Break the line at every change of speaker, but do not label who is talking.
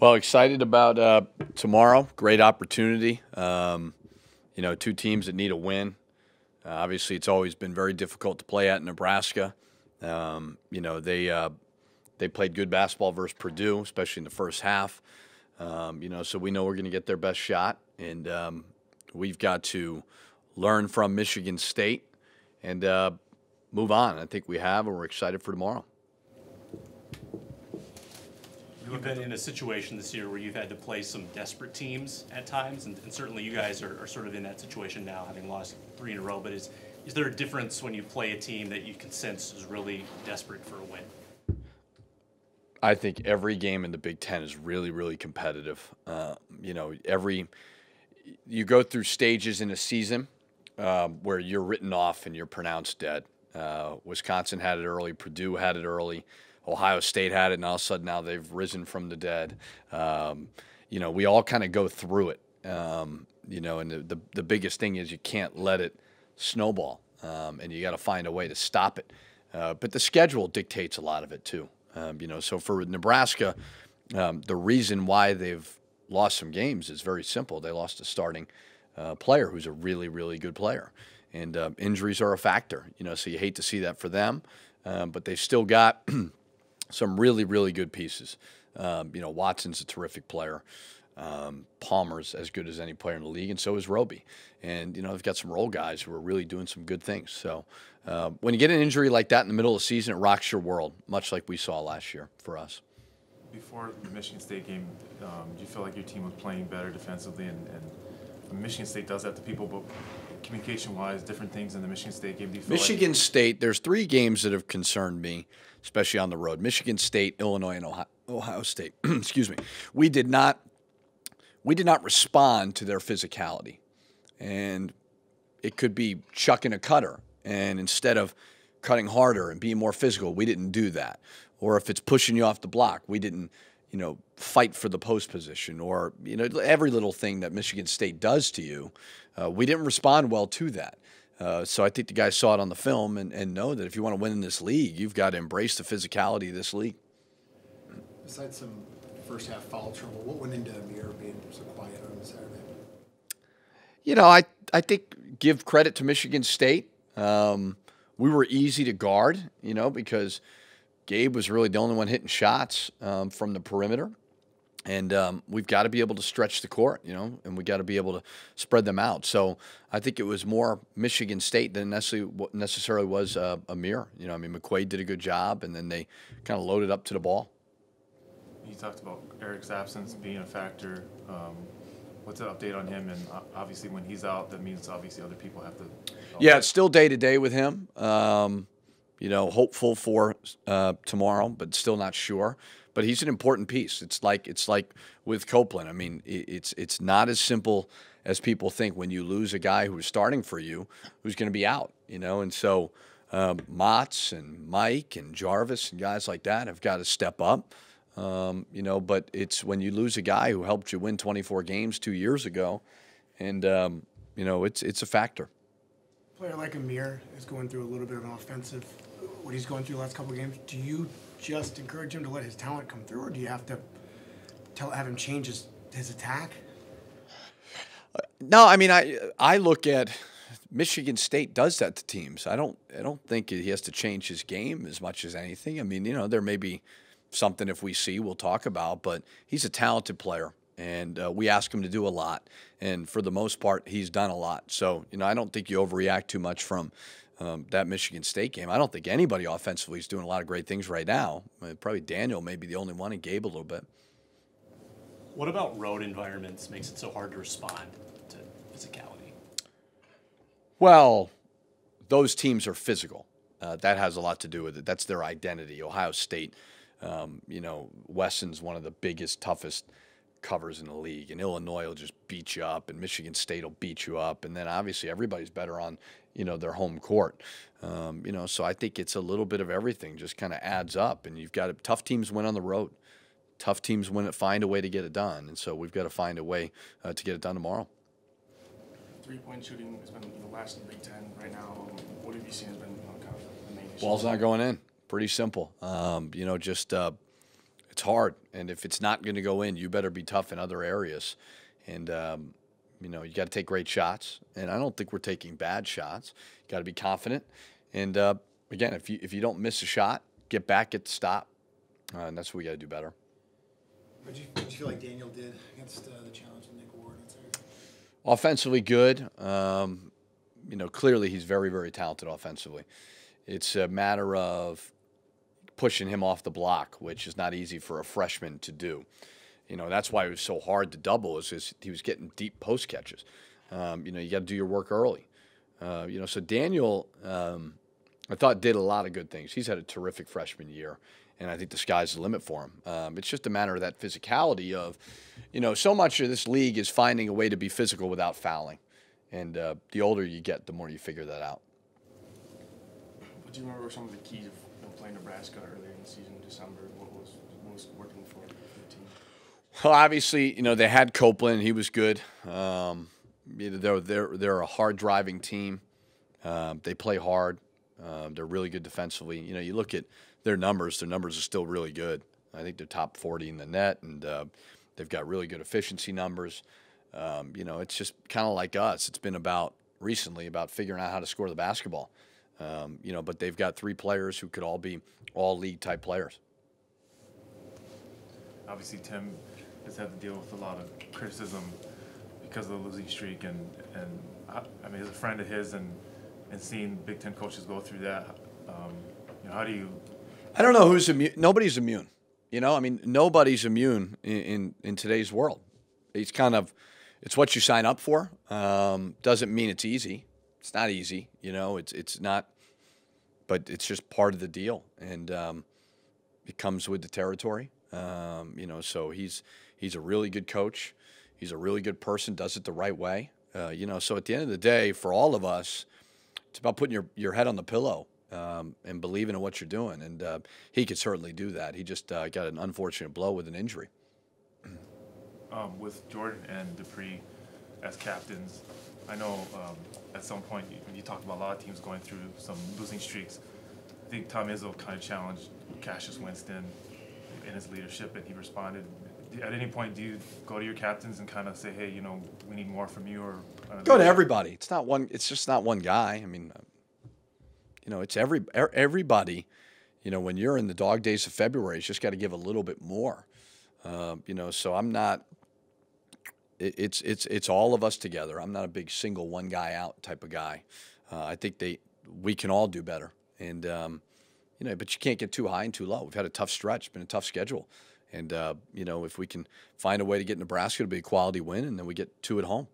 Well, excited about tomorrow. Great opportunity. Two teams that need a win. Obviously, it's always been very difficult to play at Nebraska. They played good basketball versus Purdue, especially in the first half. So we know we're going to get their best shot, and we've got to learn from Michigan State and move on. I think we have, and we're excited for tomorrow.
You've been in a situation this year where you've had to play some desperate teams at times, and certainly you guys are sort of in that situation now, having lost 3 in a row. But is there a difference when you play a team that you can sense is really desperate for a win?
I think every game in the Big Ten is really, really competitive. You go through stages in a season where you're written off and you're pronounced dead. Wisconsin had it early. Purdue had it early. Ohio State had it, and all of a sudden now they've risen from the dead. We all kind of go through it. And the biggest thing is you can't let it snowball, and you got to find a way to stop it. But the schedule dictates a lot of it too. So for Nebraska, the reason why they've lost some games is very simple. They lost a starting player who's a really, really good player, and injuries are a factor. So you hate to see that for them, but they've still got some really, really good pieces. Watson's a terrific player. Palmer's as good as any player in the league, and so is Roby. And, they've got some role guys who are really doing some good things. So when you get an injury like that in the middle of the season, it rocks your world, much like we saw last year for us.
Before the Michigan State game, do you feel like your team was playing better defensively? And Michigan State does that to people, but communication-wise, different things in the Michigan State game. Do you feel
Michigan State, there's 3 games that have concerned me, especially on the road. Michigan State, Illinois, and Ohio State. Excuse me. We did not respond to their physicality. And it could be chucking a cutter. And instead of cutting harder and being more physical, we didn't do that. Or if it's pushing you off the block, we didn't, fight for the post position. Or, every little thing that Michigan State does to you, we didn't respond well to that. So I think the guys saw it on the film and know that if you want to win in this league, you've got to embrace the physicality of this league.
Besides some first half foul trouble, what went into Amir being so quiet on Saturday?
I think give credit to Michigan State. We were easy to guard, because Gabe was really the only one hitting shots from the perimeter. And we've got to be able to stretch the court, and we got to be able to spread them out. So I think it was more Michigan State than necessarily was Amir. McQuaid did a good job, and then they kind of loaded up to the ball.
You talked about Eric's absence being a factor. What's the update on him? And obviously when he's out, that means obviously other people have to help.
Yeah, it's still day-to-day with him. Hopeful for tomorrow, but still not sure. But he's an important piece. It's like with Copeland. It's not as simple as people think when you lose a guy who's starting for you, who's going to be out. And so Motts and Mike and Jarvis and guys like that have got to step up. But it's when you lose a guy who helped you win 24 games 2 years ago, and it's a factor.
A player like Amir is going through a little bit of an offensive. What he's going through the last couple of games. Do you just encourage him to let his talent come through, or do you have to have him change his attack?
No, I look at Michigan State does that to teams. I don't think he has to change his game as much as anything. There may be something if we see we'll talk about, but he's a talented player, and we ask him to do a lot, and for the most part, he's done a lot. So I don't think you overreact too much from that Michigan State game. I don't think anybody offensively is doing a lot of great things right now. Probably Daniel may be the only one, and Gabe a little bit.
What about road environments makes it so hard to respond to physicality?
Well, those teams are physical. That has a lot to do with it. That's their identity. Ohio State, Wesson's one of the biggest, toughest covers in the league, and Illinois will just beat you up, and Michigan State will beat you up, and then obviously everybody's better on their home court. So I think it's a little bit of everything, just kind of adds up, and you've got tough teams win on the road. Tough teams find a way to get it done, and so we've got to find a way to get it done tomorrow.
Three-point shooting has been the last in the Big Ten right now. What have you seen has been kind of the main issue?
Ball's not going in. Pretty simple. It's it's hard. And if it's not going to go in, you better be tough in other areas. And, you know, you got to take great shots. And I don't think we're taking bad shots. You got to be confident. And, again, if you don't miss a shot, get back, get the stop. And that's what we got to do better.
What did you feel like Daniel did against the challenge with Nick Ward?
Offensively good. You know, clearly he's very, very talented offensively. It's a matter of pushing him off the block, which is not easy for a freshman to do. You know, that's why it was so hard to double, is he was getting deep post catches. You know, you got to do your work early. You know, so Daniel, I thought, did a lot of good things. He's had a terrific freshman year, and I think the sky's the limit for him. It's just a matter of that physicality of, you know, so much of this league is finding a way to be physical without fouling. And the older you get, the more you figure that out.
What do you remember some of the keys of playing Nebraska earlier in the season, December? What was working for the team?
Well, obviously, you know, they had Copeland. He was good. You know, they're a hard-driving team. They play hard. They're really good defensively. You know, you look at their numbers are still really good. I think they're top 40 in the net, and they've got really good efficiency numbers. You know, it's just kind of like us. It's been recently about figuring out how to score the basketball. You know, but they've got 3 players who could all be all-league type players.
Obviously, Tim has had to deal with a lot of criticism because of the losing streak, and I mean, as a friend of his, and seeing Big Ten coaches go through that, you know, how do you?
I don't know who's immune. Nobody's immune. You know, I mean, nobody's immune in today's world. It's what you sign up for. Doesn't mean it's easy. It's not easy. You know, it's not, but it's just part of the deal, and it comes with the territory. You know, so he's a really good coach. He's a really good person. Does it the right way. You know, so at the end of the day, for all of us, it's about putting your head on the pillow and believing in what you're doing. And he could certainly do that. He just got an unfortunate blow with an injury.
With Jordan and Dupree as captains, I know at some point you talked about a lot of teams going through some losing streaks. I think Tom Izzo kind of challenged Cassius Winston in his leadership, and he responded. At any point, do you go to your captains and kind of say, "Hey, you know, we need more from you"? Or
go to everybody. It's not one. It's just not one guy. I mean, you know, it's everybody. You know, when you're in the dog days of February, it's just got to give a little bit more. You know, so I'm not. It's all of us together. I'm not a big single one guy out type of guy. I think we can all do better, and you know, but you can't get too high and too low. We've had a tough stretch. It's been a tough schedule. And, you know, if we can find a way to get Nebraska to be a quality win, and then we get 2 at home.